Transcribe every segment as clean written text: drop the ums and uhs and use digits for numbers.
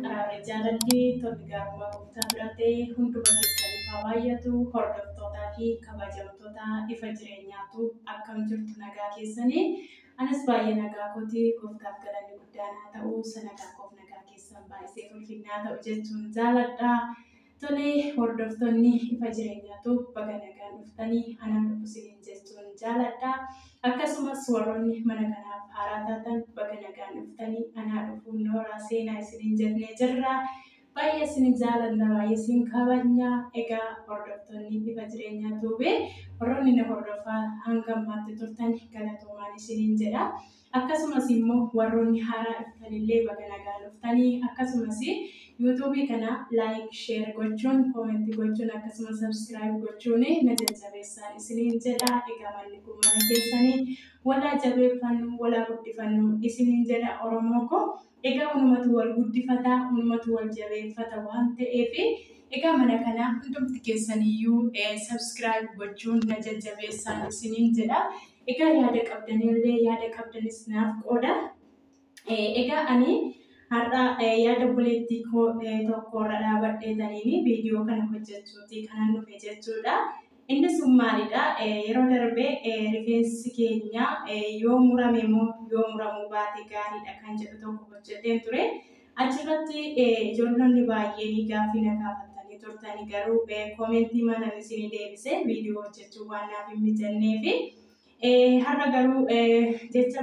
Jaalalli tolli gaarummaa gooftaa bira ta'e hunduma keessaniif haa baay'atu. Hordoftootaa fi kabajamtoota ifa jireenyaatu akkam jirtu nagaa keessanii. Anas baay'ee nagaa kooti gooftaaf galanni guddaan haa ta'u. Nagaa koof nagaa keessan baay'isee ulfinnaa ta'u jechuun jaaladha. Tolee hordoftoonni ifa jireenyaatu baga nagaan dhuftanii anaan dhufusiniin jechuun jaaladha. Akkasumas warroonni mana kanaaf haaraa taatan baga nagaan dhuftanii anaa dhufuun nooraa seenaa isiniin jennee jirra. Baay'ee isin jaaladha, baay'ee isin kabajna. Egaa hordoftoonni ifa jireenyaatu warroonni na hordofaa hanga ammaatti turtan galatoomaan isiniin jedha. Akkasumas immoo warroonni haaraa dhuftanillee baga nagaan dhuftanii akkasumas YouTube kana like, share gochuun, comment gochuun akkasumas subscribe gochuun na jajjabeessaa isiniin jedha. Egaa manni kun mana keessanii walaa jabeeffannu, walaa guddifannu isiniin jedha Oromoo ko. Egaa unumatu wal guddifata, unumatu wal jabeeffata waan ta'eef egaa mana kana hundumti keessaniyyuu subscribe gochuun na jajjabeessaa isiniin jedha. Egaa yaada qabdanillee yaada qabdanis naaf qooda. Egaa ani har'a yaada buleettii tokkorra dhaabadheetaniini viidiyoo kana hojjechuuti kanan dhufe jechuudha. Innis maalidha? Yeroo darbee rifeensi keenya yoo murame moo yoo muramuu baate gaariidha kan jedhu tokko hojjeteen ture. Achirratti ijoollonni baay'een gaaffii na gaafatanii turtanii garuu koomentii mana isinii deebisee viidiyoo hojjechuu waan naaf hin mijanneefi har'a garuu jecha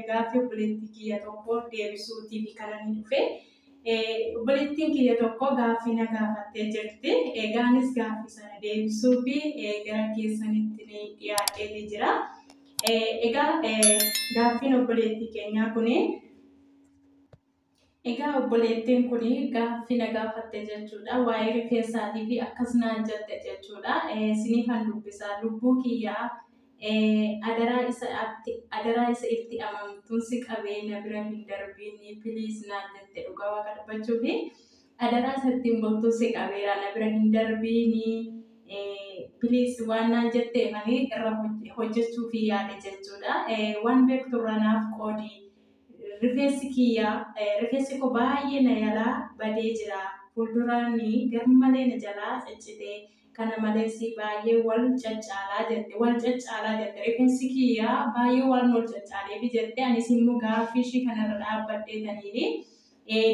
gaaffii buleettii kiyya tokko deebisuutiif kanan dhufe. Buleettiin kiyya tokko gaaffii na gaafattee jirti. Egaanis gaaffii sana deebisuu fi gara keessanitti dhiyaatee jira. Egaa gaaffiin obboleettii keenyaa kuni obboleettiin kuni gaaffii na gaafattee jechuudha. Waa'ee rifeensaatii fi akkas naan jette jechuudha. Isiniifan dubbisaa lubbuu kiyyaa adaraa isa itti amantuun si qabee na bira hin darbiin please naan jette dhugaa waaqa dubbachuu fi adaraa isa ittiin bultuun si qabeera na bira hin darbiin please waan naan jettee manii irra hojjechuu fi yaada jechuudha. Waan beektu irra naaf qoodi. Rifeensi koo baay'ee na jalaa badee jira. Fuulduraan garmalee na jalaa ciccitee kana malees baay'ee wal caccaalaa jette. Rifeensi kiyyaa baay'ee waan wal caccaaleef jette. Anis immoo gaaffii ishii kanarra dhaabbadheetaniini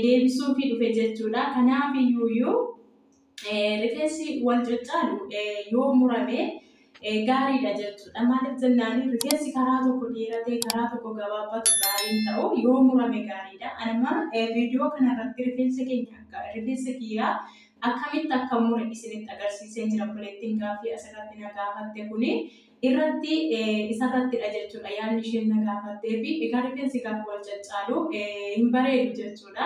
deebisuu fi dhufe jechuudha. Kanaaf iyyuu rifeensi wal caccaalu yoo murame gaariidha jechuudha. Maaliif jennaan rifeensi karaa tokko dheeratee karaa tokko gabaabbatu gaariin ta'u yoo murame gaariidha. Anuma viidiyoo kanarratti rifeensi kiyyaa akkamitti akka mure isinitti agarsiisee jira. Buleettiin gaaffii asirratti na gaafatte kuni isarrattidha jechuudha. Yaadni isheen na gaafattee fi egaa rifeensi gaafa wal caccaalu hin bareedu jechuudha.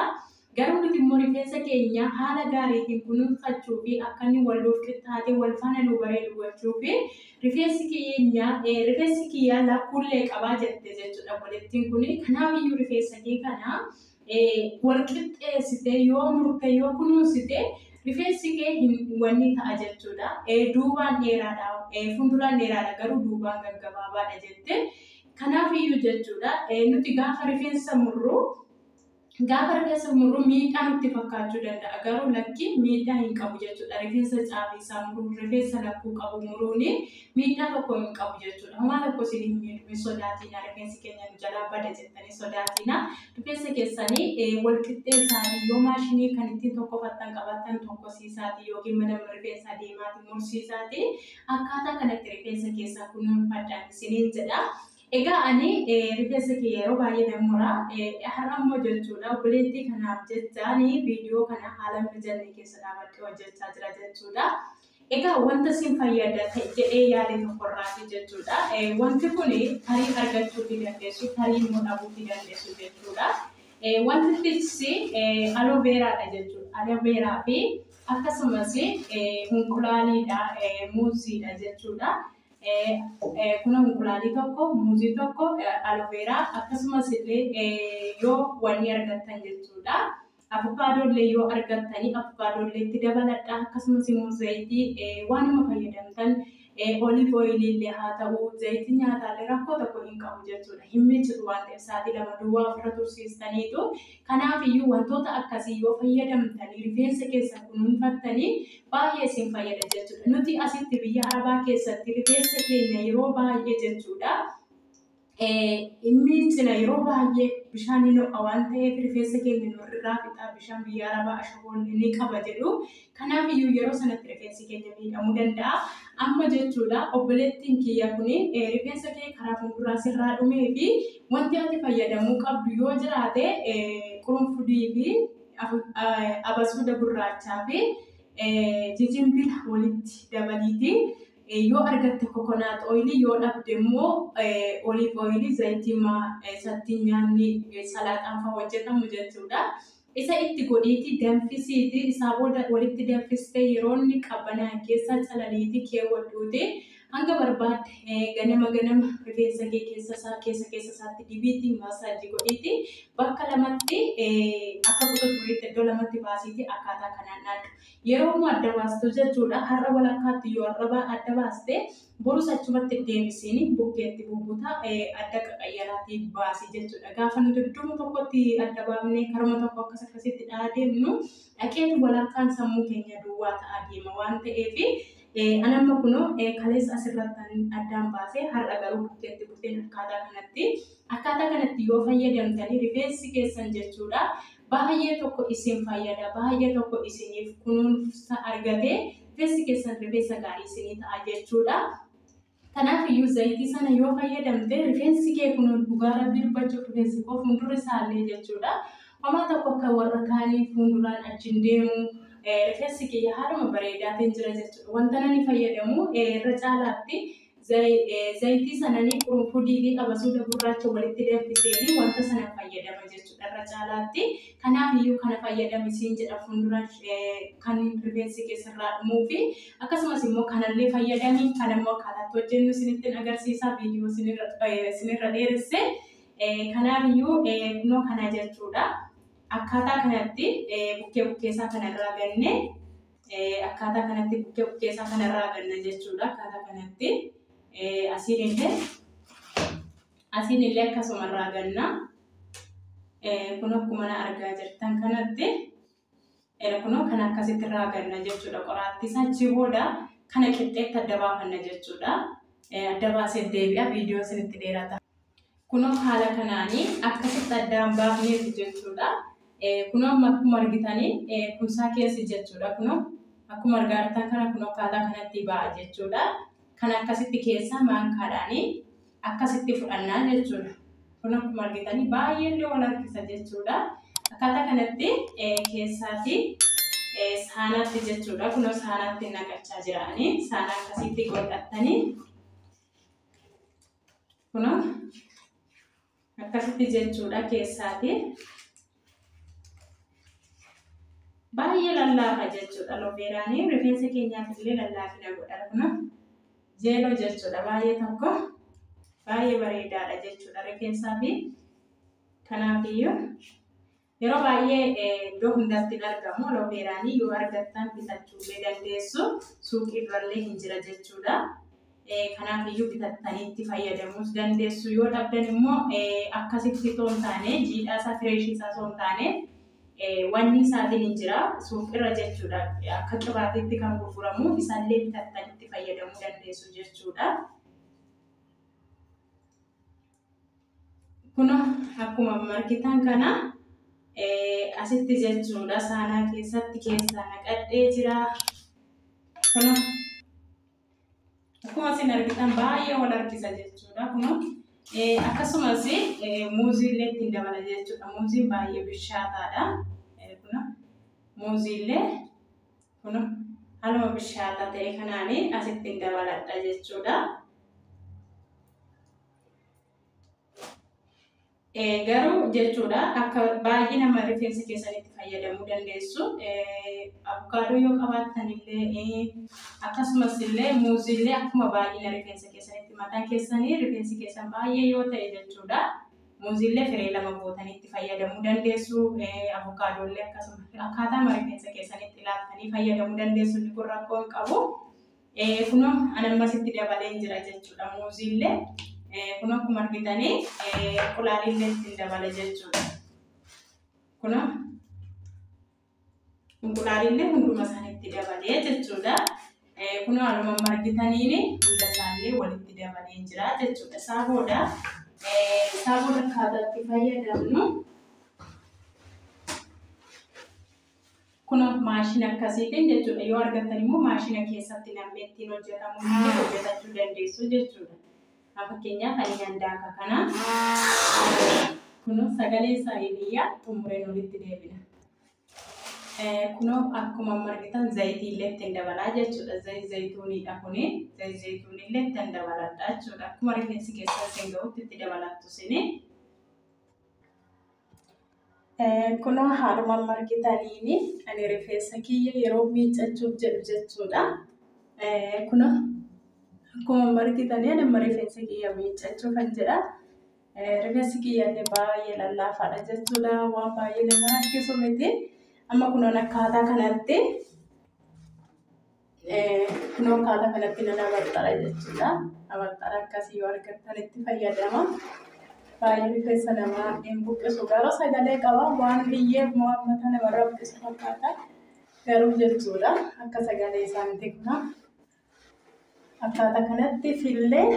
Garuu nuti immoo rifeensa keenya haala gaariitiin kunuunfachuu fi akka inni wal qixxaatee wal faana nu bareedu gochuu fi rifeensi kiyyaa lakkuullee qabaa jette jechuudha buleettiin kuni. Kanaaf iyyuu rifeensa kee kana wal qixxeessitee yoo murte yoo kunuunsite rifeensi kee wanni ta'a jechuudha. Duubaan dheeraadha, fuulduraan dheeraadha garuu duubaan gaggabaabaadha jette. Kanaaf iyyuu jechuudha nuti gaafa rifeensa murru miidhaa nutti fakkaachuu danda'a garuu lakki miidhaa hin qabu jechuudha. Rifeensa caabisaa muruu, rifeensa lakkuu qabu muruun miidhaa tokko hin qabu jechuudha. Homaa tokko isin hin miidhu sodaatina. Rifeensi keenya nu jalaa bada jettanii sodaatina. Rifeensa keessanii wal qixxeessaatii yoo maashinii kan ittiin tokkofattan qabattan tokkosiisaatii yookiin madama rifeensa deemaatii mursiisaatii akkaataa kanatti rifeensa keessaa kunuunfadhaan isiniin jedha. Egaa ani rifeensa kee yeroo baay'ee nan mura. Har'a immoo jechuudha obboleettii kanaaf jechaanii viidiyoo kana haala mijanne keessa dhaabadhee hojjechaa jira jechuudha. Egaa wanta sin fayyada jedhee yaade tokkorraati jechuudha. Wanti kun tarii argachuu fi dandeessu, tarii immoo dhabuu fi dandeessu jechuudha. Wanti aloe veraadha jechuudha. Aloe veraa fi akkasumas unqulaaliidha, muuziidha jechuudha. Kuna unqulaalii tokko, muuzii tokko, aloe veraa akkasumas illee yoo wanni argattan jechuudha. Avokaadollee yoo argattanii avokaadollee itti dabaladha. Akkasumas immoo zayitii waanuma fayyadamtan olive oil illee haa ta'u zayitii nyaataallee rakkoo tokko hin qabu jechuudha. Hin miidhu waan ta'eef sa'aatii 2 duwwaa ofirra tursiistaniitu. Kanaafiyyuu wantoota akkasii yoo fayyadamtanii rifeensa keessan kunuunfattanii baay'ee isin fayyada jechuudha. Nuti asitti biyya Arabaa keessatti rifeensa keenya yeroo baay'ee jechuudha. Inni cina yeroo baay'ee bishaan hin ho'a waan ta'eef rifeensa keenya nurraa fixaa bishaan biyya Arabaa ashaboon ni qaba jedhu. Kanaafiyyuu yeroo sanatti rifeensi keenya miidhamuu danda'a. Amma jechuudha obboleettiin kiyya kuni rifeensa kee karaa fuulduraa sirraa dhumee fi wanti ati fayyadamuu qabdu yoo jiraate qurunfudii fi abasuuda gurraachaa fi jinjibila walitti dabaliiti. Yoo argatte coconut oil yoo dhabde immoo olive oil zayitii sattii nyaanni salaaxaan fa'aa hojjetamu jechuudha. Isa itti godhiiti danfisiiti isaa booda walitti danfistee yeroo inni qabanaan keessa calaliiti keewwadhuuti hanga barbaadde ganama rifeensa kee keessa isaatti dibiitiin maasaajii godhiiti bakka lamatti akka qulqulluutti iddoo lamatti baasiiti akkaataa kanaan naaddu. Yeroo adda baastu jechuudha har'a walakkaatti yoo adda baaste borus achumatti deebisiin bukkeetti bubuuta adda qaqayyaraatii baasii jechuudha. Gaafa nuti iddoo tokkotti adda baafnee karuma tokko akkasitti dhaadeemnu dhaqeetu walakkaan sammuu keenya duwwaa ta'aa deema waan ta'eef anamma kunoo kaleessa asirratti addaan baasee har'a garuu bukkeetti buteen akkaataa kanatti yoo fayyadamtanii rifeensi keessan jechuudha. Baay'ee tokko isin fayyada baay'ee tokko isiniif kunuunsa argatee rifeensi keessan rifeensa gaarii isinii ta'a jechuudha. Kanaafiyyuu zayitii sana yoo fayyadamte rifeensi kee kunuun dhugaa rabbii dubbachuuf rifeensi koo fuuldurri isaallee jechuudha. Homaa tokko akka warra kaanii fuulduraan achiin deemu rifeensi kee haaluma bareedaatiin jira jechuudha. Wanta nani fayyadamu irra caalaatti zayitii sananii qurunfudii fi abasuuda gurraacha walitti danfisee wanta sana fayyadama jechuudha irra caalaatti. Kanaafiyyuu kana fayyadamisiin jedha fuulduraan kan rifeensi keessarraa dhumuu fi akkasumas immoo kanallee fayyadamii kanammoo akkaataa hojjennu isinitti agarsiisaa viidiyoo isinirra dheeresse. Kanaafiyyuu kunoo kana jechuudha. Akkaataa kanatti bukkeessaa kanarraa ganne akkaataa kanatti bukkeessaa kanarraa ganna jechuudha. Akkaataa kanatti asiinillee akkasumarraa ganna. Kun akkuma argaa jirtan kanatti kunoo kan akkasitti irraa ganna jechuudha. Qoraattii achi booda kana qixxeetti adda baafanna jechuudha. Adda baasee deebi'a viidiyoo isinitti dheerata. Kunoo haala kanaanii akkasitti addaan baafneetu jechuudha. Kunoo akkuma argitanii kumsaa keessi jechuudha. Kunoo akkuma argaa kana kunoo akkaataa kanatti ba'a jechuudha. Kan akkasitti keessa maankaadhaanii akkasitti fudhannaa jechuudha. Kunoo akkuma argitanii baay'ee wal harkisa jechuudha. Akkaataa kanatti keessaatti saanaatti jechuudha. Kunoo saanaatti naqachaa jiranii saana akkasitti godhatanii kunoo akkasitti jechuudha keessaatti. Baay'ee lallaafa jechuudha. Loofeeraanii rifeensa keenyaaf illee lallaafina godha. Kunoo jeeloo jechuudha. Baay'ee tokko baay'ee bareedaadha jechuudha rifeensaa fi kanaafiyyuu yeroo baay'ee iddoo hundatti argamu. Loofeeraanii yoo argattan bitachuullee dandeessu. Suuqii irrallee hin jira jechuudha. Kanaafiyyuu bitattanii itti fayyadamuus dandeessu. Yoo dhabdan immoo akkasitti toon taane jiidhaa isaa fireeshii isaa toon taane wanni isaatiin hin jira suuqirra jechuudha. Akka qibaatiitti kan gurguramu isaallee bitattanii itti fayyadamuu dandeessu jechuudha. Kunoo akkuma argitan kana asitti jechuudha saanaa keessatti keessaa naqadhee jira. Kunoo akkuma isin argitan baay'ee wal harkisa jechuudha. Kunoo akkasumas muuziillee ittiin dabala jechuudha. Muuziin baay'ee bishaataadha. Kunoo muuziillee kunoo haaluma bishaataa ta'e kanaanii asittiin dabaladha jechuudha. Garuu jechuudha akka baay'ee nama rifeensa keessanitti fayyadamuu dandeessu. Avokaadoo yoo qabaattan illee akkasumas illee muuziillee akkuma baay'ina rifeensa keessanitti mataa keessanii rifeensi keessan baay'ee yoo ta'e jechuudha. Muuziillee firee 2 gootanii itti fayyadamuu dandeessu. Avokaadoollee akkasuma akkaataa rifeensa keessanitti ilaaltanii fayyadamuu dandeessu. Inni kun rakkoo hin qabu. Kuno anamma sitti dabalee jira jechuudha. Muuziillee kuno akkuma argitanii qulaalillee itti dabale jechuudha. Kuno qulaalillee hunduma isaaniitti dabalee jechuudha. Kuno anuma argitaniini hunda isaallee walitti dabalee jira jechuudha. Saaboodha. Saaboodha akkaataatti fayyadamnu. Kuno maashina akkasiitiin jechuudha. Yoo argattan immoo maashina keessatti namni ittiin hojjetamu hojjetachuu dandeessu jechuudha. Fakkeenyaaf ani handaaka kana kuno sagalee isaa iliyyaa xumureen walitti deebina. Kuno akkuma argitan zayitii illee ittiin dabalaa jechuudha. Zayituuniidha kuni. Zayituunii illee ittiin dabaladha jechuudha. Akkuma rifeensi keessa isin ga'utti itti dabalattu isini. Kuno haaluma argitaniini ani rifeensa kiyya yeroo miiccachuuf jedhu jechuudha. Kuno akkuma argitanii ani rifeensa kiyya miiccachuuf kan jedha. Rifeensi kiyya illee baay'ee lallaafaadha jechuudha. Waan baay'ee nama rakkisu miti. Amma kuno akkaataa kanatti nana abarxara jechuudha. Abarxara akkasii yoo argattan itti fayyadama. Baay'ee rifeensa namaa hin buqqisu. Garuu sagalee qaba waan biyyee Muhammad namarra buqqisu fakkaata. Garuu jechuudha akka sagalee isaaniitti kuna akkaataa kanatti fillee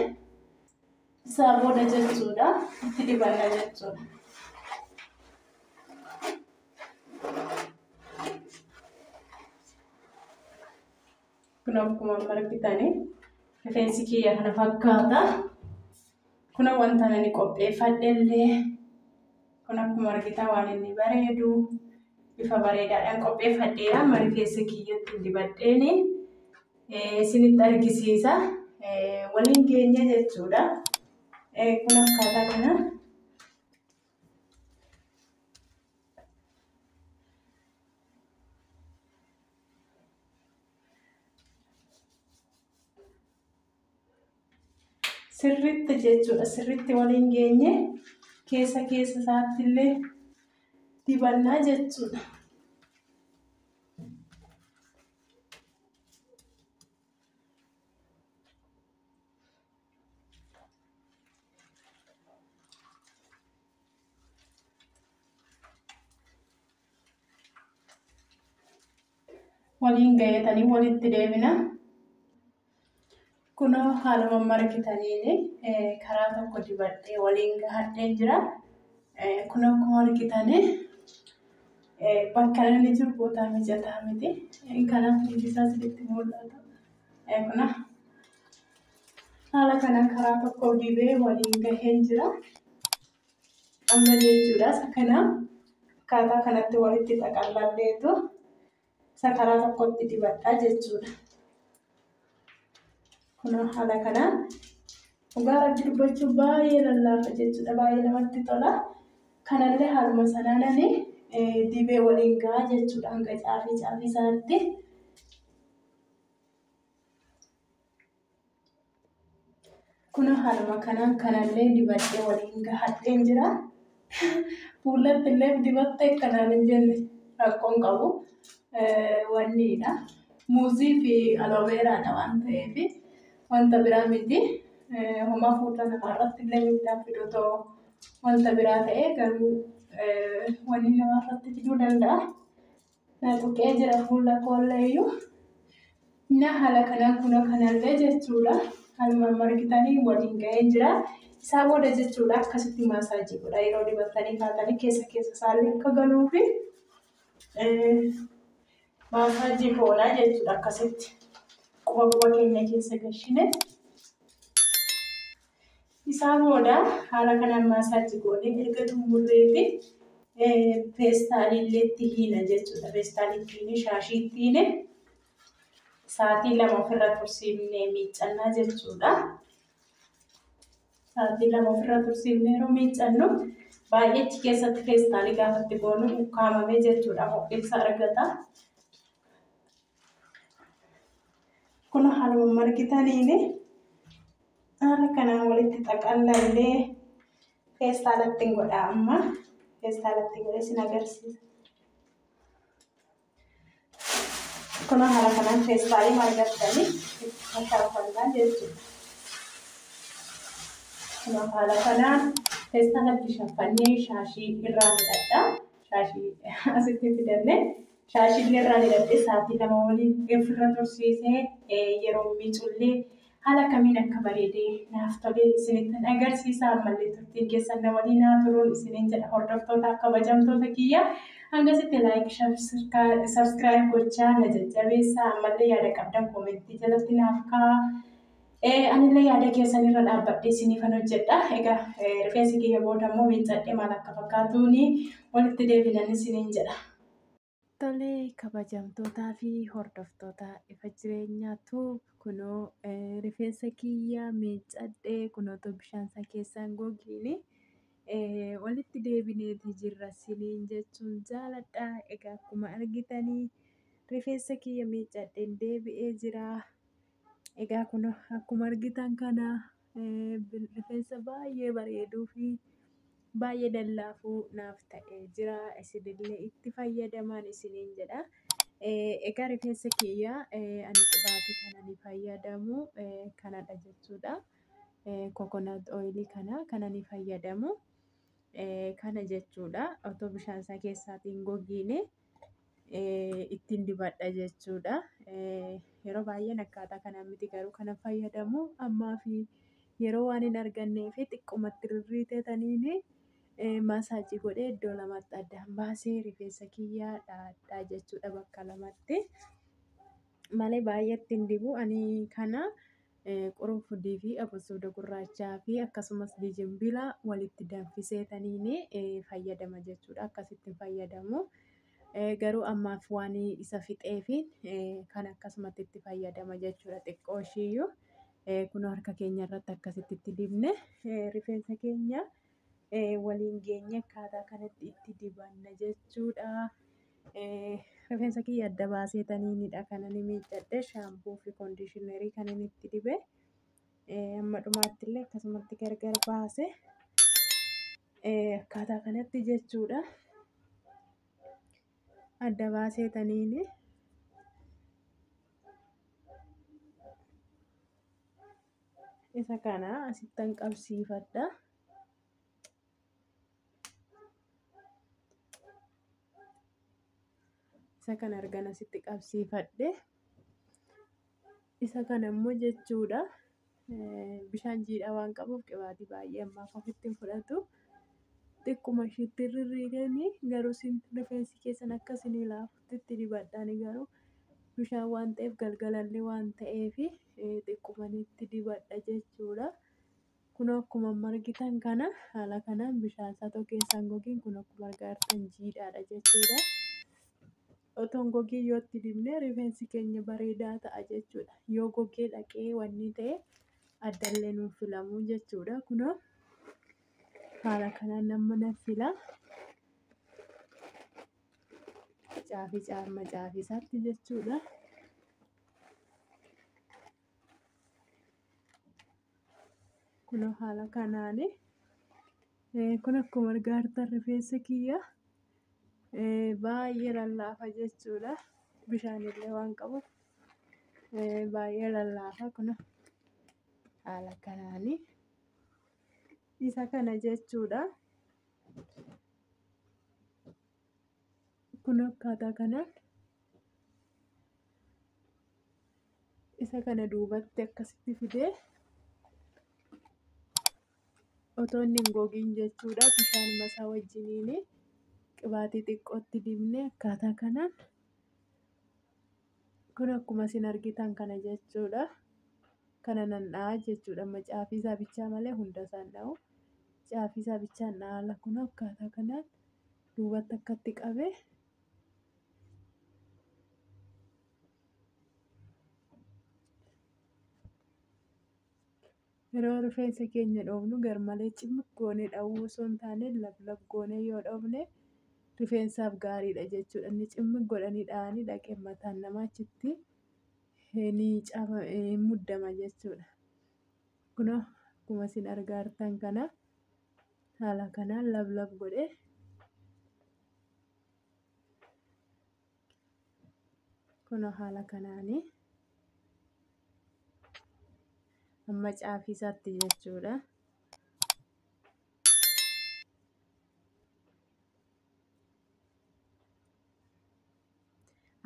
saaboodha jechuudha. Itti dibanna jechuudha. Kuno akkuma argitanii rifeensi kiyya kana fakkaata. Kuno wanta ani qopheeffadhellee kun akkuma argitan waan inni bareedu bifa bareedaadhaan qopheeffadheera. Amma rifeensa kiyyatti dibadheeni isinitti argisiisa. Waliin geenya jechuudha. Kun akkaataa kana sirriitti jechuudha. Sirriitti waliin geenye keessa isaatti illee dibannaa jechuudha. Waliin ga'etanii walitti deebina. Kuno haaluma argitaniini karaa tokko dibadhee waliin gahadhee jira. Kuno akkuma argitanii bakka inni jiru boota mijataa miti. Kanaaf hundi isaa sirriitti mul'ata. Kuno haala kanaan karaa tokko dibee waliin gahee jira. Amma jechuudha. Kanaaf akkaataa kanatti walitti xaqallalleetu isa karaa tokkotti dibadhaa jechuudha. Kuno haala kanaan dhugaa dubbachuun baay'ee lallaafa jechuudha. Baay'ee namatti tola. Kanallee haaluma sanaanani dibee waliin gahaa jechuudha. Hanga caafii isaatti. Kuno haaluma kanaan kanallee dibadhee waliin gahadheen jira. Fuulatti illee dibattee kanaan hin jenne rakkoon qabu. Wanniidha. Muuzii fi alooveeraadha waan ta'eef wanta biraa miti. Homaa fuula namaarratti illee miidhaan fiduu wanta biraa ta'e garuu wanni namaarratti fiduu danda'a. Tuqee jira fuula koolleeyyuu. Mina haala kanaan kuno kanallee jechuudha. Haaluma argitanii waliin ga'ee jira. Isaa booda jechuudha akkasitti maasaajii godha. Yeroo dibatanii kaatanii keessa isaallee akka galuufi maasaajii goonaa jechuudha. Akkasitti quba keenya keessa gashine. Isaa booda haala kanaan maasaajii goonee erga xumurreeti peestaalii itti hiina jechuudha. Peestaalii ittiin shaashii ittiin sa'aatii 2 ofirra tursiifnee miiccannaa jechuudha. Sa'aatii 2 ofirra tursiifnee yeroo miiccannu baay'eechi keessatti peestaalii gaafatti goonu ukkaamamee jechuudha. Qopheessa argata. Kun haaluma argitaniini haala kanaan walitti xaqallallee peestaalatti godha. Amma peestaalatti godhee sin agarsiisa. Kun haala kanaan feestaalii maal gartanii fakkaafannaa jechuudha. Kun haala kanaan feestaala bishaafannee shaashii irraa hidhadha. Shaashii asitti fidannee shaashii irraa hidhadhee sa'aatii 2 waliin ofirra tursiisee yeroo miicullee haala kamiin akka bareedee naaf tolee isinitti agarsiisa. Ammallee turtiin keessan na waliin haa turuun isiniin jedha. Hordoftoota kabajamtoota kiyya hangasitti like, subscribe gochaa na jajjabeessaa. Ammallee yaada qabdan koomentii jalatti naaf kaa'aa. Anillee yaada keessan irra dhaabbadhee isiniifan hojjedha. Egaa rifeensi kiyya booda immoo miiccadhee maal akka fakkaatuun walitti deebinan isiniin jedha. Tolee kabajamtootaa fi hordoftoota ifa jireenyaatu kunoo rifeensa kiyya miiccadhee kunootoo bishaansa keessaan gogiini walitti deebineeti jirra isiniin jechuun jaaladha. Egaa akkuma argitanii rifeensa kiyya miiccadheen deebi'ee jira. Egaa kun akkuma argitan kana rifeensa baay'ee bareeduu fi baay'ee dallaafuu naaf ta'ee jira. Isinillee itti fayyadamaa isiniin jedha. Egaa rifeensa kiyya ani qibaatii kana ni fayyadamu kanadha jechuudha. Coconut oil kana ni fayyadamu kana jechuudha. Otoo bishaan isaa keessaatiin gogiine ittiin dibadha jechuudha. Yeroo baay'een akkaataa kanaan miti garuu kana fayyadamu ammaa fi yeroo waan hin argannee fi xiqqumatti rirriitetaniin maasaajii godhee iddoo lamatti addaan baasee rifeensa kiyyaa dhaadhaa jechuudha bakka lamatti malee baay'eetti hin dibu. Ani kana quruffudii fi abasuuda gurraachaa fi akkasumas jinjibila walitti danfiseetaniin fayyadama jechuudha. Akkasitti fayyadamu. Garuu ammaaf waan isa fixee fi kan akkasumatti itti fayyadama jechuudha. Xiqqoo ishiiyyuu kun harka keenya irratti akkasitti dibne rifeensa keenya waliin geenye akkaataa kanatti itti dibanna jechuudha. Rifeensa kiyya adda baaseetaniinidha kan ani miiccadhe shaampuu fi koondishiinarii kan inni itti dibe amma dhumaatti illee akkasumatti gargar baase akkaataa kanatti jechuudha. Adda baaseetaniini isa kana asittan qabsiifadha. Isa kana argan asitti qabsiifadhe isa kana immoo jechuudha bishaan jiidhaa waan qabuuf qibaatii baay'ee ammaaf ofitti fudhatu. Xiqquma ishiitti rirriiganii garuu rifeensi keessan akkasinii laafutti dibadhaani garuu bishaan waan ta'eef galgalallee waan ta'eef xiqqumanitti dibadha jechuudha. Kun akkuma argitan kana haala kanaan bishaan isaa keessaan gogiin kun akkuma argitan jiidhaadha jechuudha. Otoon gogii yoo itti dibne rifeensi keenya bareedaa ta'a jechuudha. Yoo gogee dhaqee wanni ta'e addallee nuuf filamu jechuudha. Kunoo haala kanaan nama na fila caafisaatti jechuudha. Kunoo haala kanaan kun akkuma argitan rifeensa kiyya baay'ee lallaafa jechuudha. Bishaanillee waan qabuuf baay'ee lallaafa. Kun haala kanaan isa kana jechuudha. Kun akkaataa kanaan isa kana duubatti akkasitti fidee otoo inni hin gogiin jechuudha bishaan masaa wajjiniin qibaatii xiqqootti dibne akkaataa kanaan kun akkuma isin argitan kana jechuudha. Kana nan dha'a jechuudha. Amma caafisaa bichaa malee hunda isaan dha'u. Caafisaa bichaan dhaala kun akkaataa kanaan duubatti akkatti qabee yeroo rifeensa keenya dhoofnu garmalee cimikkoonee dha'uu osoo hin taane lab goonee yoo dhoofne rifeensaaf gaariidha jechuudha. Inni cimmik godhanii dha'anii dhaqee mataan namaa achitti ni muddama jechuudha. Kun akkuma isin argitan kana haala kanaan lab godhee Kunoo haala kanaanii amma caafii isaatti jechuudha.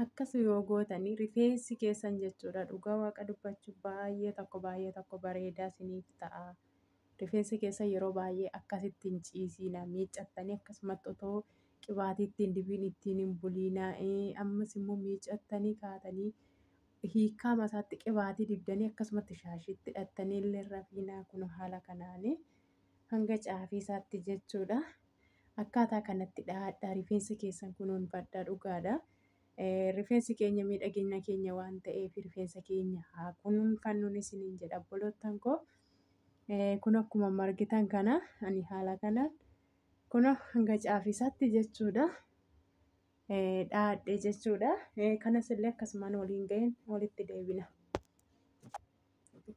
Akkas yoo gootanii rifeensi keessan jechuudha dhugaa waaqa dubbachuuf baay'ee tokko bareedaa isiniif ta'a. Rifeensi keessan yeroo baay'ee akkasitti hin ciisiina miiccattanii akkasumatti otoo qibaatii ittiin dibiin ittiin hin buliina. Ammas immoo miiccattanii kaatanii hiikaa masaatti qibaatii dibdanii akkasumatti shaashiitti hidhattanii illee rafiinaa kun haala kanaanii hanga caafii isaatti jechuudha. Akkaataa kanatti dhaadhaa rifeensi keessan kunuunfadhaa dhugaadha. Rifeensi keenya miidhagina keenya waan ta'eef rifeensa keenya haa kunuunfannuun isiniin jedha obboloottan koo. Kun akkuma argitan kana ani haala kanaan kun hanga caafii isaatti jechuudha. Dhaadhee jechuudha. Kanas illee akkasumaan waliin ga'een walitti deebina.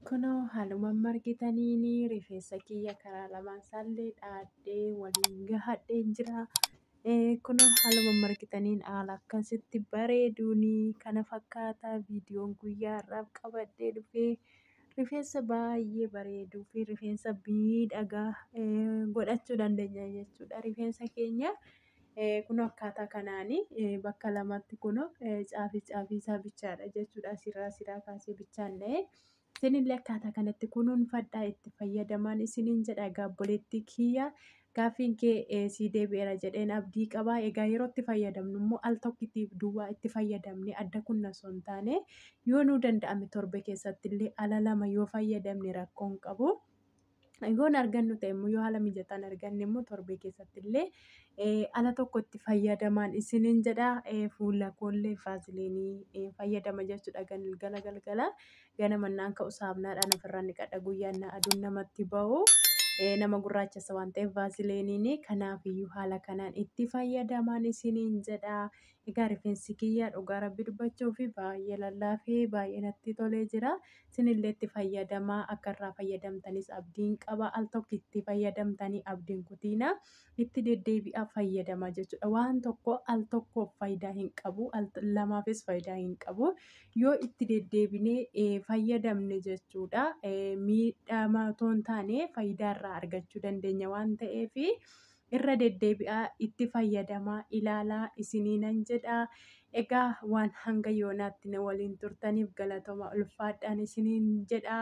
Kunoo haaluma argitaniini rifeensa kiyya karaa lamaan isaallee dhaadhee waliin gahadheen jira. Kunoo haaluma argitaniin haala akkasitti bareeduuni kana fakkaata viidiyoon guyyaa har'aaf qabadhee dhufee rifeensa baay'ee bareeduu fi rifeensa miidhagaa godhachuu dandeenya jechuudha. Rifeensa keenya kun akkaataa kanaanii bakka lamatti kun caafii isaa bichaadha jechuudha. Asirraa kaasee bichaan dha'ee isinillee akkaataa kanatti kunuunfadhaa itti fayyadamaan isiniin jedha. Gaabboleetti kiyya gaaffiin kee sii deebi'eera jedheen abdii qaba. Egaa yeroo itti fayyadamnu immoo al tokkittiif duwwaa itti fayyadamne adda kunna osoo hin taane yoo nuu danda'ame torbe keessatti illee ala lama yoo fayyadamne rakkoon qabu. Yoon argannu ta'e immoo yoo haala mijataan arganne immoo torbe keessatti illee ala tokko itti fayyadamaan isiniin jedha. Fuula koollee vaaziliinii fayyadama jechuudha. Galgala ganamannaan ka'u saamnaadhaan ofirraa dhiqadha guyyaan aduun namatti ba'u. Nama gurraachessa waan ta'eef vaaziliiniin kanaafiyyuu haala kanaan itti fayyadamaan isiniin jedha. Egaa rifeensi kiyya dhugaa rabbi dubbachuuf baay'ee lallaafee baay'ee natti tolee jira. Isinillee itti fayyadamaa akka irraa fayyadamtanis abdiin qaba. Al tokko itti fayyadamtanii abdiin kutiina itti deddeebi'aa fayyadamaa jechuudha. Waan tokko al tokkoof faayidaa hin qabu al lamaafis faayidaa hin qabu. Yoo itti deddeebinee fayyadamne jechuudha miidhama otoo hin taane faayidaa irraa argachuu dandeenya waan ta'eef irra deddeebi'aa itti fayyadamaa ilaalaa isiniinan jedha. Egaa waan hanga yoonaatti na waliin turtaniif galatooma ulfaadhaan isiniin jedha.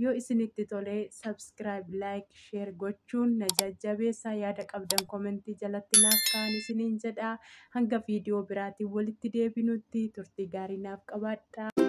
Yoo isinitti tolee subscribe, like, share gochuun na jajjabeessa. Yaada qabdan komentii jalatti naaf kaa'aa isiniin jedha. Hanga viidiyoo biraatiin walitti deebinutti turtii gaarii naaf qabaadhaa.